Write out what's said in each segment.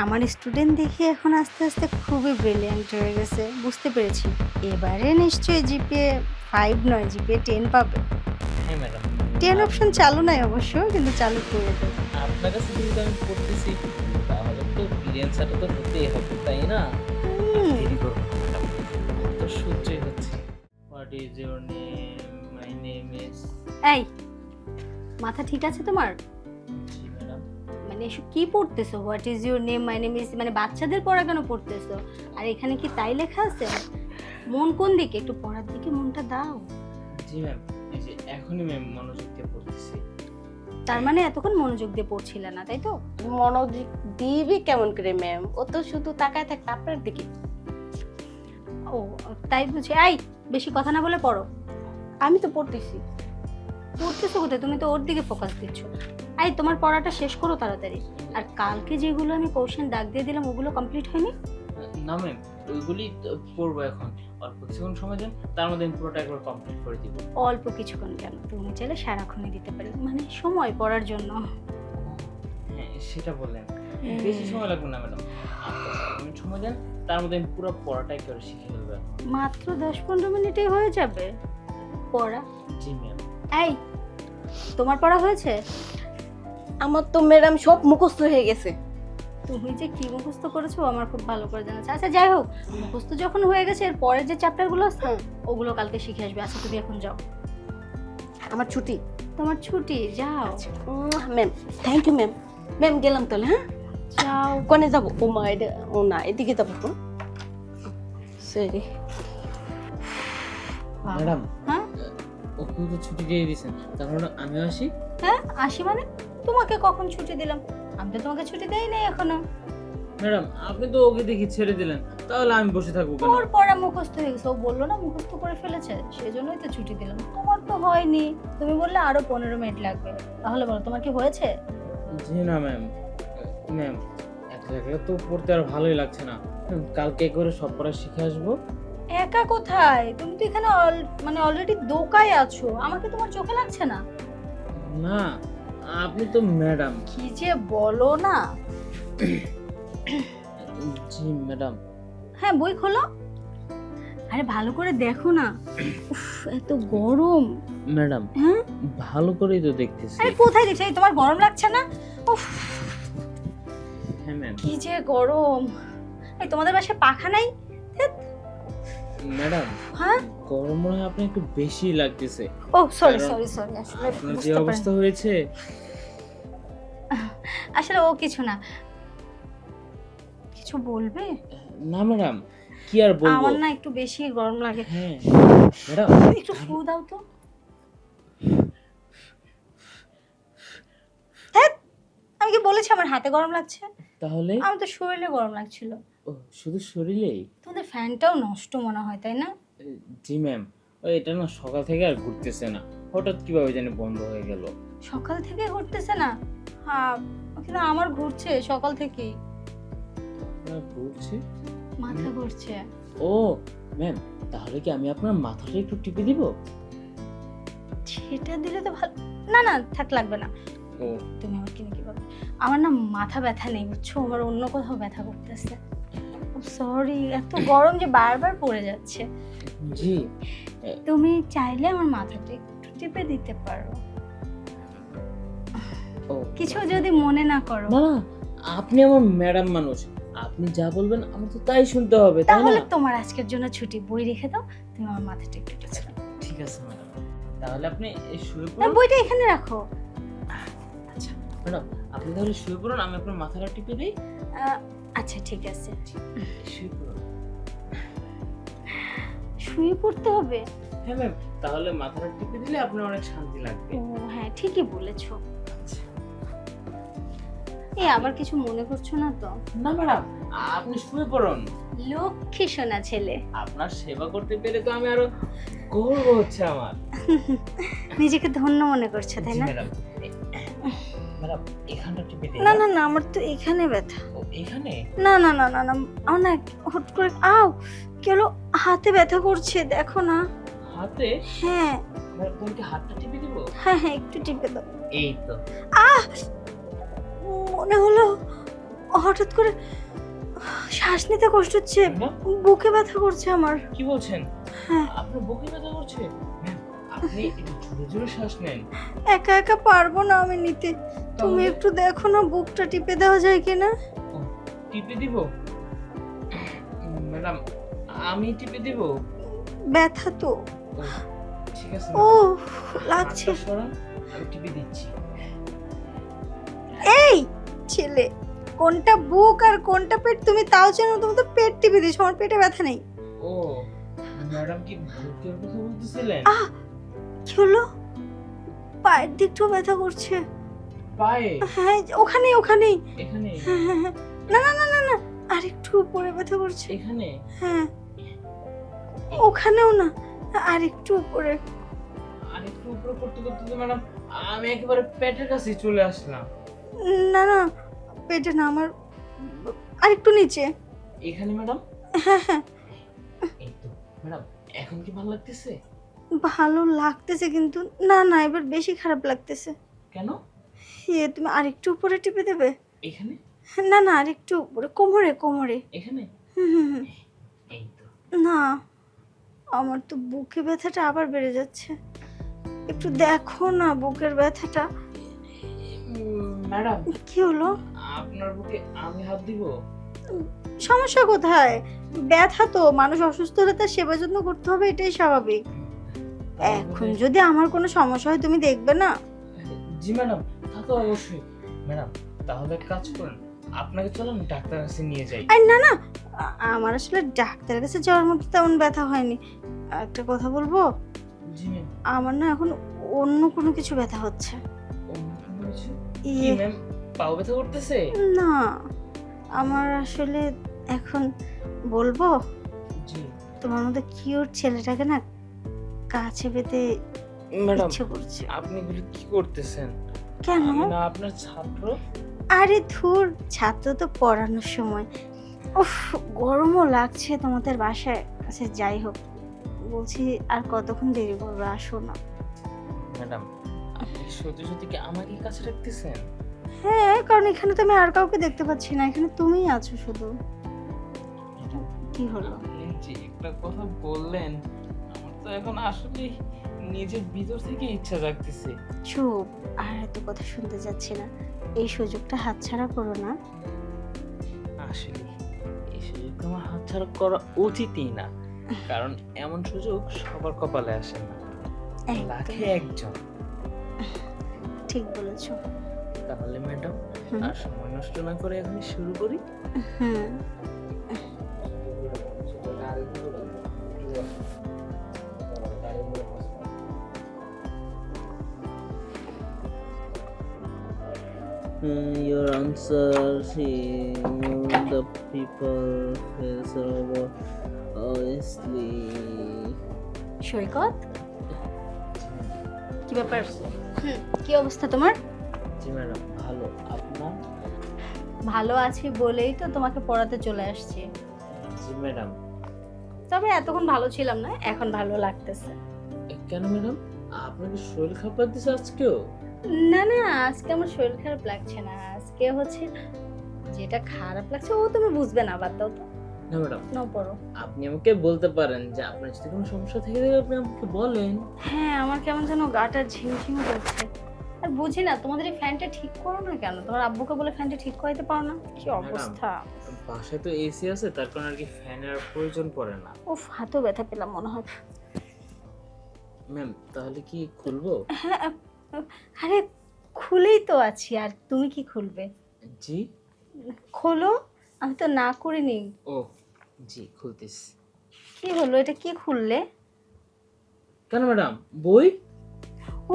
আমার স্টুডেন্ট দেখি এখন আস্তে আস্তে খুবই ব্রিলিয়ান্ট হয়ে গেছে, বুঝতে পেরেছি এবারে নিশ্চয়ই জিপিএ 5 নয়, জিপিএ 10 পাবে। হ্যাঁ ম্যাডাম। 10 অপশন চালু নাই অবশ্য, কিন্তু চালু করে দেবে। আপনার কাছে যেহেতু আমি পড়তেছি, তাহলে তো বিরিয়ানিটা তো হতেই হবে, তাই না? দেরি করবো না ম্যাডাম, আমার তো সহ্যই হচ্ছে। What is your name? My name is. এই, মাথা ঠিক আছে তোমার? জি ম্যাডাম। মানে এসব কি পড়তেছো? What is your name, my name is, মানে বাচ্চাদের পড়া কেন পড়তেছো? আর এখানে কি তাই লেখা আছে? মন কোন দিকে? একটু পড়ার দিকে মনটা দাও। জি ম্যাম, এই যে এখনই ম্যাম মনোযোগ দিয়ে পড়তেছি। তার মানে এতক্ষণ মনোযোগ দিয়ে পড়ছিলে না, তাই তো? মনোযোগ দিবি কেমন করে ম্যাম? ও তো শুধু তাকায় থাকতে আপনার দিকে। ও তাই বুঝি। এই, বেশি কথা না বলে পড়ো। আমি তো পড়তেছি। পড়তেছো কোথায়? তুমি তো ওর দিকে ফোকাস দিচ্ছ। এই, তোমার পড়াটা শেষ করো তাড়াতাড়ি। আর কালকে যেগুলো আমি কোশ্চেন দাগ দিয়ে দিলাম ওগুলো কমপ্লিট হয়নি? না ম্যাম, ওইগুলি তো পড়বো এখন। অল্প কিছুক্ষণ সময় দেন, তার মধ্যে আমি পুরোটা একবার কমপ্লিট করে দিব। অল্প কিছুক্ষণ কেন, তুমি চাইলে সারাক্ষণই দিতে পারি, মানে সময় পড়ার জন্য। হ্যাঁ, সেটা বললেন। বেশি সময় লাগবে না ম্যাডাম, 5-10 মিনিট সময় দেন, তার মধ্যে আমি পুরো পড়াটা একেবারে শিখে ফেলবো এখন। মাত্র 10-15 মিনিটেই হয়ে যাবে পড়া? জি ম্যাম। এই, তোমার পড়া হয়েছে? আমার তো ম্যাডাম সব মুখস্থ হয়ে গেছে। তুমি যে কি মুখস্থ করেছো আমার খুব ভালো করে জানা আছে। আচ্ছা যাই হোক, মুখস্থ যখন হয়ে গেছে এর পরের যে চ্যাপ্টারগুলো আছে ওগুলো কালকে শিখে আসবে। আচ্ছা তুমি এখন যাও, আমার ছুটি। তোমার ছুটি, যাও। Ma'am, thank you ma'am. Ma'am গেলাম তাহলে, হ্যাঁ? যাও। কোনে যাবো? ও মা, এটা ও না, এদিকে যাবো। সরি ম্যাডাম, হ্যাঁ ওকেও তো ছুটি দিয়ে দিয়েছেন, তাহলে আমিও আসি। হ্যাঁ, আসি মানে? তোমাকে কখন ছুটি দিলাম? আমি তো তোমাকে ছুটি দেই নাই এখনো। ম্যাডাম, আপনি তো ওকে দেখি ছেড়ে দিলেন, তাহলে আমি বসে থাকবো কেন? ওর পড়া মুখস্থ হয়ে গেছে, ও বললো না মুখস্থ করে ফেলেছে, সেজন্যই তো ছুটি দিলাম। তোমার তো হয়নি, তুমি বললে আরো 15 মিনিট লাগবে। তাহলে বলো তোমার কি হয়েছে? জি না ম্যাম। ম্যাম, একলা একলা তো পড়তে আর ভালোই লাগছে না। কালকে করে সব পড়া শিখে আসবো। একা কোথায়? তুমি তো এখানে মানে অলরেডি দোকায় আছো, আমাকে তোমার চোখে লাগছে না? না, আপনি তো ম্যাডাম। কি যে বলো না। জি ম্যাডাম। হ্যাঁ, বই খোলো। আরে ভালো করে দেখো না। উফ, এত গরম। ম্যাডাম, হ্যাঁ, ভালো করেই তো দেখতেছি। আরে কোথায় দেখছো? এই তোমার গরম লাগছে না? উফ, হ্যাঁ ম্যাম। কি যে গরম। এই তোমাদের বাসায় পাখা নাই? ধ্যাৎ। ম্যাডাম, হ্যাঁ, গরম মনে হয় আপনি একটু বেশি লাগতেছে। ও সরি কারণ সরি সরি, আসলে আপনার যে বুঝতে অবস্থা পারিনি। হয়েছে। আসলে ও কিছু না। কিছু বলবে? না ম্যাডাম, কি আর বলবো। আমার না একটু বেশি গরম লাগে। হ্যাঁ ম্যাডাম। একটু ফু দাও তো। ধ্যাৎ, আমি কি বলেছি আমার হাতে গরম লাগছে? তাহলে আমার তো শরীরে গরম লাগছিল। ও, শুধু শরীরেই? তোমাদের ফ্যানটাও নষ্ট মনে হয়, তাই না? জি ম্যাম, ওই এটা না সকাল থেকে আর ঘুরতেছে না, হঠাৎ কিভাবে জানি বন্ধ হয়ে গেল। সকাল থেকে ঘুরতেছে না? হ্যাঁ, কিন্তু আমার ঘুরছে সকাল থেকেই। আপনার ঘুরছে? মাথা ঘুরছে। ও ম্যাম, তাহলে কি আমি আপনার মাথাটা একটু টিপে দিব? সেটা দিলে তো ভালো। না না, থাক, লাগবে না। ও তুমি আমার কিনে কি পাবে? আমার না মাথা ব্যথা নেই বুঝছো, আমার অন্য কোথাও ব্যথা করতেছে। সরি, এত গরম যে বারবার পড়ে যাচ্ছে। জি। তুমি চাইলে আমার মাথাটা একটু টিপে দিতে পারো, ও কিছু যদি মনে না করো। না না, আপনি আমার ম্যাডাম মানুষ, আপনি যা বলবেন আমার তো তাই শুনতে হবে, তাই তাহলে না? তোমার আজকের জন্য ছুটি, বই রেখে দাও। তুমি আমার মাথাটা একটু টিপে দাও। ঠিক আছে ম্যাডাম, তাহলে আপনি এই শুয়ে না, পড়ুন। বইটা এখানে রাখো। আচ্ছা ম্যাডাম, আপনি তাহলে শুয়ে পড়ুন, আমি আপনার মাথাটা টিপে দিই। আচ্ছা ঠিক আছে, শুয়ে পড়ুন। শুয়ে পড়তে হবে? হ্যাঁ ম্যাম, তাহলে মাথাটা টিপে দিলে আপনার অনেক শান্তি লাগবে। ও হ্যাঁ, ঠিকই বলেছো। আচ্ছা। এই, আবার কিছু মনে করছো না তো? না ম্যাডাম, আপনি শুয়ে পড়ুন। লক্ষ্মী সোনা ছেলে। আপনার সেবা করতে পেরে তো আমি আরো গর্ব হচ্ছে আমার। নিজেকে ধন্য মনে করছো, তাই জি না? ম্যাডাম। ম্যাডাম, এখানটা টিপে দিন। না না না, আমার তো এখানে ব্যথা। ও, এখানে? না না না না না, আমার না হুট করে আও কেন হাতে ব্যথা করছে, দেখো না। হাতে? হ্যাঁ ম্যাডাম, তুমি কি হাতটা টিপে দিব? হ্যাঁ হ্যাঁ, একটু টিপে দাও। এই তো। মনে হলো হঠাৎ করে শ্বাস নিতে কষ্ট হচ্ছে, ম্যাম, বুকে ব্যথা করছে আমার। কি বলছেন? হ্যাঁ, আপনার বুকে ব্যথা করছে? ম্যাম, আপনি একটু জোরে জোরে শ্বাস নেন। একা একা পারবো না আমি নিতে, তুমি তাহলে? একটু দেখো না বুকটা টিপে দেওয়া যায় কিনা। ও, টিপে দিব? ম্যাডাম, আমি টিপে দিব? ব্যথা তো। ও, ঠিক আছে ও ম্যাডাম। লাগছে। হাতটা সরান, আমি টিপে দিচ্ছি। এই ছেলে, কোনটা বুক আর কোনটা পেট তুমি তাও জানো? তুমি তো পেট টিপে দিয়েছো, আমার পেটে ব্যথা নেই। ও, ম্যাডাম কি বুকের কথা বলতেছিলেন? আহ, কি হলো? পায়ের দিকটাও ব্যথা করছে। পায়ে? হ্যাঁ, ওখানেই ওখানেই। এখানে? হ্যাঁ, হ্যাঁ, হ্যাঁ। না না না না না, আর একটু উপরে ব্যথা করছে। এখানে? হ্যাঁ, ওখানেও না, আর একটু উপরে। আর একটু উপরে করতে করতে তো ম্যাডাম আমি একেবারে পেটের কাছে চলে আসলাম। না না, পেটে না আমার, আর একটু নিচে। এখানে ম্যাডাম? হ্যাঁ হ্যাঁ, এই তো ম্যাডাম, এখন কি ভালো লাগতেছে? ভালো লাগতেছে কিন্তু না না, এবার বেশি খারাপ লাগতেছে। কেন? তুমি আর একটু উপরে টিপে দেবে? এখানে? না না, আর একটু উপরে, কোমরে কোমরে। এখানে? হুম হুম হুম। এই তো। না, আমার তো বুকে ব্যথাটা আবার বেড়ে যাচ্ছে, একটু দেখো না বুকের ব্যথাটা। ম্যাডাম, কি হলো? আপনার বুকে আমি হাত দিব? সমস্যা কোথায়? ব্যথা তো, মানুষ অসুস্থ হলে তার সেবা যত্ন করতে হবে, এটাই স্বাভাবিক। এখন যদি আমার কোনো সমস্যা হয় তুমি দেখবে না? জি ম্যাডাম, তা তো অবশ্যই। ম্যাডাম, তাহলে এক কাজ করুন, আপনাকে চলুন ডাক্তারের কাছে নিয়ে যাই। আর না না, আমার আসলে ডাক্তারের কাছে যাওয়ার মতো তেমন ব্যথা হয়নি। একটা কথা বলবো, জি ম্যাম। আমার না এখন অন্য কোনো কিছু ব্যথা হচ্ছে। অন্য কোনো কিছু? কি ইয়ে, ম্যাম, পাও ব্যথা করতেছে? না, আমার আসলে এখন বলবো, জি তোমার মতো কিউট ছেলেটাকে না কাছে পেতে ম্যাডাম, ইচ্ছে করছে। আপনি এগুলো কি করতেছেন? কেন? আমি না আপনার ছাত্র? আরে ধুর, ছাত্র তো পড়ানোর সময়। উফ, গরমও লাগছে তোমাদের বাসায়। আচ্ছা যাই হোক, বলছি আর কতক্ষণ দেরি করবে, আসো না। ম্যাডাম, আপনি সত্যি সত্যি কি আমাকে কাছে রাখতেছেন? হ্যাঁ, কারণ এখানে তো আমি আর কাউকে দেখতে পাচ্ছি না, এখানে তুমিই আছো শুধু। ম্যাডাম, কি হলো? আপনি যে একটা কথা বললেন, আমার তো এখন আসলে নিজের ভিতর থেকে ইচ্ছা জাগতেছে। চুপ, আর এত কথা শুনতে যাচ্ছি না, এই সুযোগটা হাতছাড়া করো না। আসলে এই সুযোগ তো আমার হাতছাড়া করা উচিতই না, কারণ এমন সুযোগ সবার কপালে আসে না, একদম লাখে একজন। ঠিক বলেছো। তাহলে ম্যাডাম, হুম। আর সময় নষ্ট না করে এখন শুরু করি। হুম, Your answer, see, the people face over honestly. সৈকত, কি ব্যাপার? কি অবস্থা তোমার? জি ম্যাডাম, ভালো। আপনার? ভালো আছি বলেই তো তোমাকে পড়াতে চলে আসছি। জি ম্যাডাম। তবে এতক্ষণ ভালো ছিলাম না, এখন ভালো লাগতেছে। কেন ম্যাডাম, আপনাকে শরীর খারাপ লাগতেছে আজকেও? না না, আজকে আমার শরীর খারাপ লাগছে না, আজকে হচ্ছে যেটা খারাপ লাগছে ও তুমি বুঝবে না, বাদ দাও তো। না ম্যাডাম, নাও পড়ো। আপনি আমাকে বলতে পারেন যে আপনার যদি কোনো সমস্যা থেকে থাকে আপনি আমাকে বলেন। হ্যাঁ, আমার কেমন যেন গাটা ঝিমঝিম করছে, আর বুঝি না তোমাদের এই ফ্যানটা ঠিক করো না কেন? তোমার আব্বুকে বলে ফ্যানটা ঠিক করাইতে পারো না? কি অবস্থা! বাসায় তো এসি আছে, তার কারণে আর কি ফ্যানের প্রয়োজন পড়ে না। উফ, হাতেও ব্যথা পেলাম মনে হয়। ম্যাম, তাহলে কি খুলবো? হ্যাঁ, আরে খুলেই তো আছি, আর তুমি কি খুলবে? জি। খোলো, আমি তো না করিনি। ও জি, খুলতেছি। কি হলো, এটা কি খুললে? কেন ম্যাডাম, বই?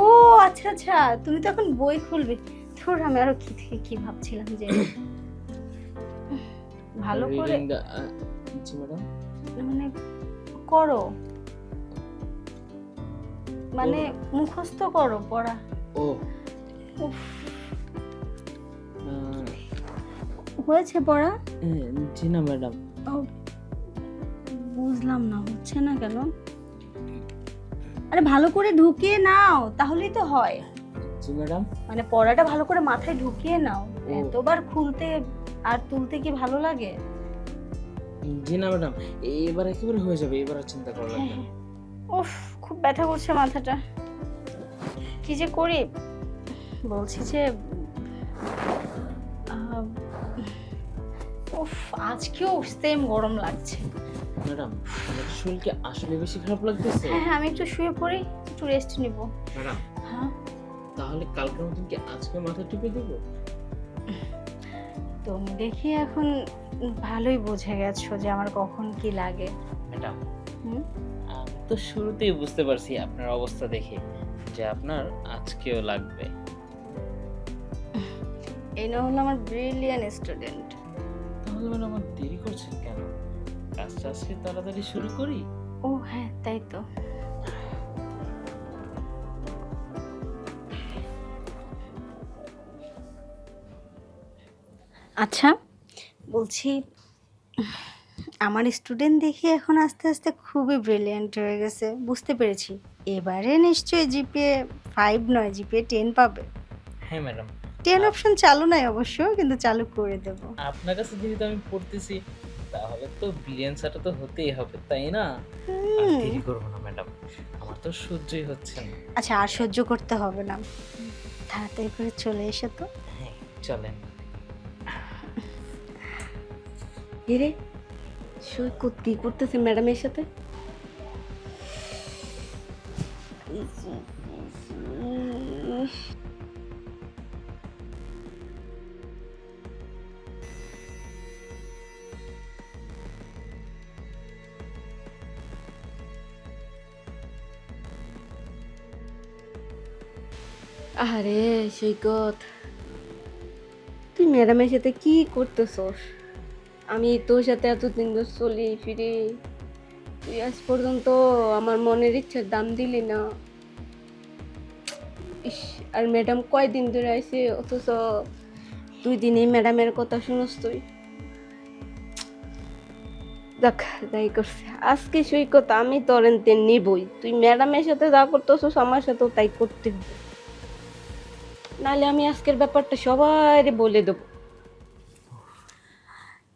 ও আচ্ছা আচ্ছা, তুমি তো এখন বই খুলবে। ধুর, আমি আরো কি থেকে কি ভাবছিলাম যে ভালো করে Reading the, জি ম্যাডাম। মানে করো, মানে মুখস্থ করো পড়া। ও উফ, হয়েছে পড়া? জি না ম্যাডাম। ও, বুঝলাম না, হচ্ছে না কেন? আরে ভালো করে ঢুকিয়ে নাও, তাহলেই তো হয়। জি ম্যাডাম। মানে পড়াটা ভালো করে মাথায় ঢুকিয়ে নাও, ও। এতবার খুলতে আর তুলতে কি ভালো লাগে? জি না ম্যাডাম, এবার একেবারে হয়ে যাবে, এবার আর চিন্তা করা লাগবে না। উফ, খুব ব্যথা করছে মাথাটা। কি যে করি, বলছি যে আহ, উফ, আজকেও সেম গরম লাগছে। ম্যাডাম, আপনার শরীর কি আসলে বেশি খারাপ লাগতেছে? হ্যাঁ, আমি একটু শুয়ে পড়ি, একটু রেস্ট নিব। ম্যাডাম, হ্যাঁ, তাহলে কালকের মতন কি আজকে মাথা টিপে দিব? তুমি দেখি এখন ভালোই বুঝে গেছো যে আমার কখন কি লাগে। ম্যাডাম, হুম? আমি তো শুরুতেই বুঝতে পারছি আপনার অবস্থা দেখে যে আপনার আজকেও লাগবে। এই না হলো আমার ব্রিলিয়ান্ট স্টুডেন্ট। তাহলে ম্যাডাম আমার দেরি করছেন কেন? কাজটা আজকে তাড়াতাড়ি শুরু করি। ও হ্যাঁ, তাই তো। আচ্ছা, বলছি আমার স্টুডেন্ট দেখি এখন আস্তে আস্তে খুবই ব্রিলিয়ান্ট হয়ে গেছে, বুঝতে পেরেছি। এবারে নিশ্চয়ই জিপিএ 5 নয়, জিপিএ 10 পাবে। হ্যাঁ ম্যাডাম, 10 অপশন চালু নাই অবশ্য, কিন্তু চালু করে দেব। আপনার কাছে যেহেতু আমি পড়তেছি, তাহলে তো ব্রিলিয়ান্সারটা তো হতেই হবে, তাই না? আর দেরি করবো না ম্যাডাম, আমার তো সহ্যই হচ্ছে না। আচ্ছা, আর সহ্য করতে হবে না, তাড়াতাড়ি করে চলে এসো তো। হ্যাঁ, চলেন। এরে সৈকত কি করতেছে ম্যাডামের সাথে? আরে সৈকত, তুই ম্যাডামের সাথে কি করতেছস? আমি তোর সাথে এতদিন ধরে চলি ফিরি, তুই আজ পর্যন্ত আমার মনের ইচ্ছার দাম দিলি না। ইস, আর ম্যাডাম কয়দিন ধরে আইছে, অথচ 2 দিনেই ম্যাডামের কথা শুনস তুই। দেখ, যাই করছে আজকে সৈকত, আমি তোর এনতে নিবই। তুই ম্যাডামের সাথে যা করতেছস আমার সাথেও তাই করতে হবে, নাহলে আমি আজকের ব্যাপারটা সবাই বলে দেবো।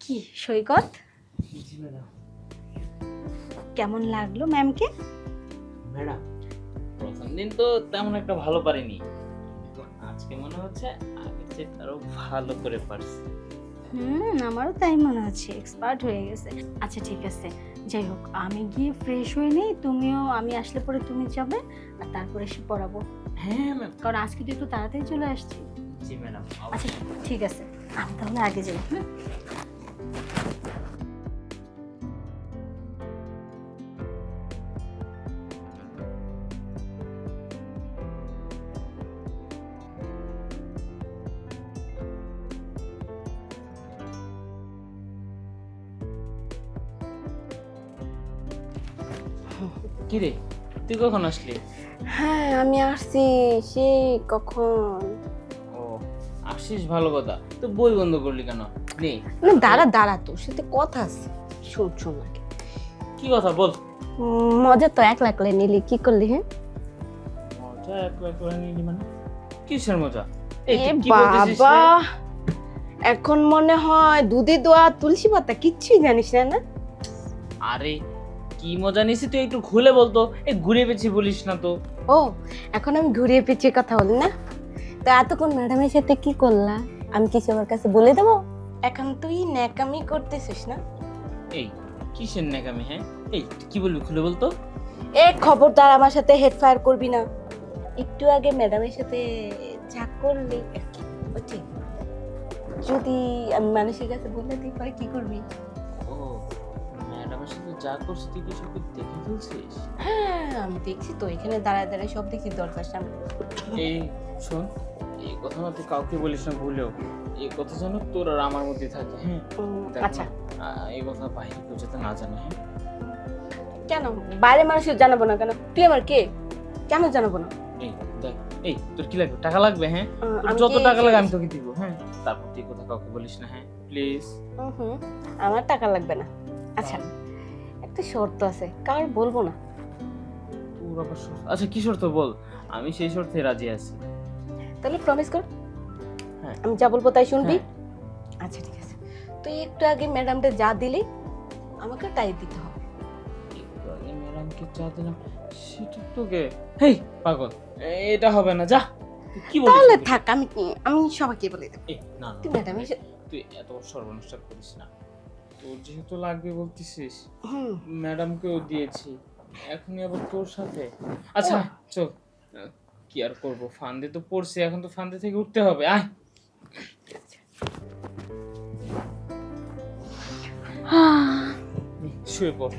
কি সৈকত, জি ম্যাডাম। কেমন লাগলো ম্যামকে? ম্যাডাম, প্রথম দিন তো তেমন একটা ভালো পারিনি, কিন্তু আজকে মনে হচ্ছে আগের চেয়ে আরো ভালো করে পারছি। আমারও তাই মনে হচ্ছে, এক্সপার্ট হয়ে গেছে। আচ্ছা ঠিক আছে, যাই হোক, আমি গিয়ে ফ্রেশ হয়ে নিই, তুমিও, আমি আসলে পরে তুমি যাবে, আর তারপরে এসে পড়াবো। হ্যাঁ ম্যাম। কারণ আজকে তো একটু তাড়াতাড়ি চলে আসছি। জি ম্যাডাম। আচ্ছা ঠিক আছে, আমি তাহলে আগে যাই। কি রে, তুই কখন আসলি? হ্যাঁ, আমি আসছি সেই কখন। ও, আসিস ভালো কথা, তো বই বন্ধ করলি কেন? নেই। না দাঁড়া দাঁড়া, তোর সাথে কথা আছে, শোন শোন আগে। কি কথা বল। মজা তো 1 লাখ নিলি, কি করলি? হ্যাঁ মজা একলা করে নিলি মানে? কিসের মজা? এই এ তুই কি বলতেছিস বাবা, রে? এখন মনে হয় দুধে দোয়া তুলসী পাতা কিচ্ছুই জানিস না না? আরে কি মজা নিছি তুই একটু খুলে বলতো, এই ঘুরে পেছি বলিস না তো। ও, এখন আমি ঘুরিয়ে পেঁচিয়ে কথা বলি না? তো এতক্ষণ ম্যাডামের সাথে কি করলা আমি কি সবার কাছে বলে দেবো? এখন তুই ন্যাকামি করতেছিস না? এই কিসের ন্যাকামি? হ্যাঁ, এই তুই কি বলবি খুলে বলতো। এ খবরদার আমার সাথে হেড ফায়ার করবি না। একটু আগে ম্যাডামের সাথে যা করলি আর কি, বুঝলি? যদি আমি মানুষের কাছে বলে দিই পরে কি করবি? ও, ম্যাডামের সাথে যা করছিস তুই কি সব দেখে ফেলছিস? হ্যাঁ, আমি দেখছি তো, এখানে দাঁড়ায় দাঁড়ায় সব দেখছি দরজার সামনে। এই শোন, এই কথা না তুই কাউকে বলিস না ভুলেও। এই কথা যেন তোর আর আমার মধ্যে থাকে। হ্যাঁ, দেখ আচ্ছা, না, এই কথা বাইরে কেউ যাতে না জানে। হ্যাঁ, কেন বাইরে মানুষের জানাবো না কেন? তুই আমার কে, কেন জানাবো না? এই দেখ, এই তোর কি লাগবে? টাকা লাগবে? হ্যাঁ, তোর আমি যত কি- টাকা লাগে আমি তোকে দিব। হ্যাঁ, তারপর তুই কথা কাউকে বলিস না। হ্যাঁ প্লিজ। হুম, আমার টাকা লাগবে না। আচ্ছা, একটা শর্ত আছে, কার বলবো না। তোর আবার আচ্ছা কি শর্ত বল, আমি সেই শর্তে রাজি আছি। তাহলে প্রমিস কর, হ্যাঁ। আমি যা বলবো তাই শুনবি। হ্যাঁ। আচ্ছা ঠিক আছে, তুই একটু আগে ম্যাডামটা যা দিলি আমাকে তাই দিতে হবে। একটু আগে ম্যাডামকে চা দিলাম, সেটা তোকে, হেই পাগল, এটা হবে না, যা। তুই কি বলিস তাহলে এগুলো? থাক, আমি সবাইকে বলে দেবো। এই, না না, তুই না, ম্যাডামের সাথে তুই এত সর্বনাশটা করিস না। তোর যেহেতু লাগবে বলতেছিস, হুম ম্যাডামকেও দিয়েছি, এখনই আবার তোর সাথে। আচ্ছা চল, কি আর করবো, ফান্দে তো পড়ছি, এখন তো ফান্দে থেকে উঠতে হবে, আয়। শুয়ে পড়।